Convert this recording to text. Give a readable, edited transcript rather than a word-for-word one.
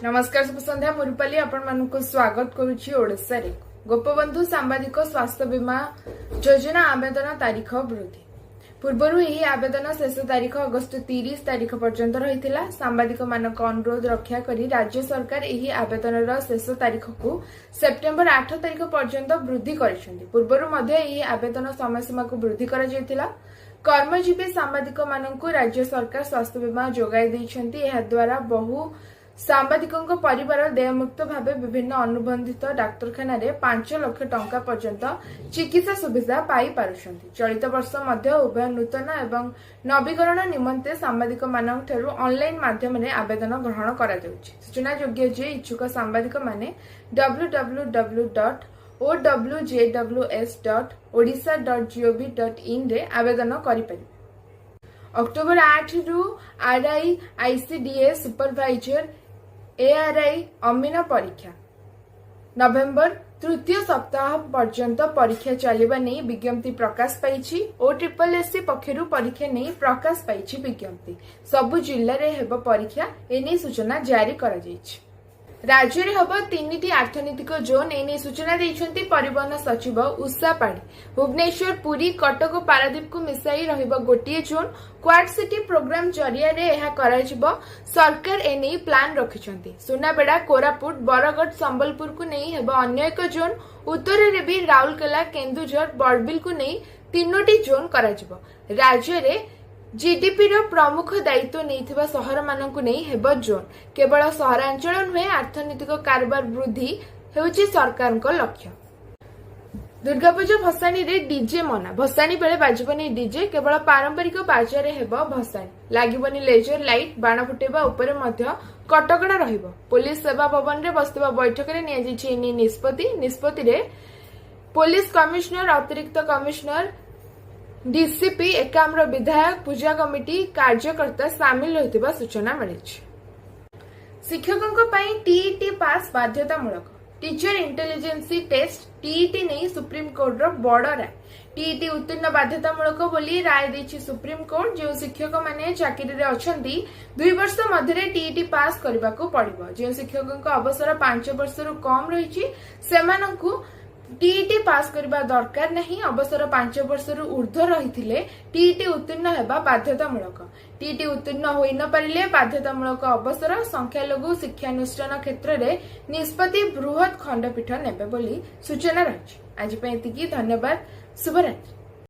नमस्कार शुभ संध्या मुरुपाली आपण मानक स्वागत करुछि ओडिसा रे गोपबंधु सांबादिक स्वास्थ्य बीमा योजना आवेदन तारीख वृद्धि पूर्व यही आवेदन शेष तारीख अगस्त 30 तारीख पर्यंत रही सांबादिक मानक अनुरोध रक्षा करी राज्य सरकार यही आवेदन शेष तारीख को सेप्टेम्बर 8 तारीख पर्यंत वृद्धि करिसेंती। पूर्व मध्य यही आवेदन समय सीमा को वृद्धि करा जायतिला। कर्मजीवी सांबादिक मानक राज्य सरकार स्वास्थ्य बीमा जोगाई दैछंती। एहा द्वारा बहु सांबादिकों परिवार देयमुक्त भाव विभिन्न अनुबंधित डाक्तरखाना 5 लाख टंका पर्यंत चिकित्सा सुविधा पाई पारुछंती। चलित वर्ष मध्य उभय नूतन एवं नवीकरण निमंते सांबादिक मानक ठारू ऑनलाइन माध्यम रे आवेदन ग्रहण करा जाउछि। सूचना योग्य जे इच्छुक सांबादिक माने www.ojws.odisha.gov.in रे आवेदन करि परिबे। अक्टोबर 8 रु आरआई आईसीडीएस सुपरवाइजर एआरआई अमीन परीक्षा नवेम्बर तृतीय सप्ताह पर्यंत परीक्षा चलिबा नै विज्ञप्ति प्रकाश पाइछि। OSSC पक्षरु परीक्षा नै प्रकाश पाइछि विज्ञप्ति। सबु जिल्ला रे हेबो परीक्षा एनै सूचना जारी करा जाइछि। राज्य में हम 3टी अर्थनैतिक जोन एने सूचना देइछंती परिवहन सचिव उषा पाढ़ी। भुवनेश्वर पुरी कटक पारादीप को मिसाई रहिबो गोटिए जोन। क्वाड सिटी प्रोग्राम जरिया रे एहा कराजिबो। सरकार एने प्लान रखिछंती। सुनाबेड़ा कोरापुट बरगढ़ संबलपुर को नहीं हेबो अन्य एक जोन। उत्तर रे भी राउरकेला केन्दुझर बड़बिल को नहीं 3टी जोन कराजिबो। राज्य रे जीडीपी रो प्रमुख दायित्व नहीं सहर मानक नहीं हेबो जोन। केवल सहरांचल नुहे अर्थनैतिक कारोबार वृद्धि हेउची सरकार को लक्ष्य। दुर्गा पूजा भसाणी रे डीजे मना। भसाणी बेले बाजिबनी डीजे। केवल पारंपरिक बाजा रे हेबो भसाणी। लागिबनी लेजर लाइट बाण फुटेबा उपरे मध्य कटकड़ा रहिबो। पुलिस सेवा भवन रे बसतिबा बैठक रे निया जिछि निष्पत्ति रे पुलिस कमिश्नर अतिरिक्त कमिश्नर डीसीपी एकाम्र विधायक पूजा कमिटी कार्यकर्ता सामिल होइतिबा सूचना मिली। शिक्षकों टीईटी पास बाध्यतामूलक। टीचर इंटेलिजेंसी टेस्ट टीईटी नहीं सुप्रीम कोर्ट रो बड़ राय। टीईटी उत्तीर्ण बाध्यतामूलक बोली राय दैछि सुप्रीम कोर्ट। जो शिक्षक माने चाकरी रे अछंती 2 वर्ष मध्य टीईटी पास करबा को पड़िबो। जो शिक्षकों अवसर 5 वर्ष रु कम रहिछि सेमानंकु टीईटी पास करबा दरकार नहीं। अवसर 5 वर्ष रु ऊर्ध्व रहिथिले टीईटी उत्तीर्ण हेबा बाध्यतामूलक। टीईटी उत्तीर्ण होई न पारिले बाध्यतामूलक अवसर संख्या लघु शिक्षानुष्ठान क्षेत्र रे निष्पत्ति बृहत खंडपीठ नेबे बोली सूचना रहिछि। आज पे एतिकी। धन्यवाद। शुभरात्रि।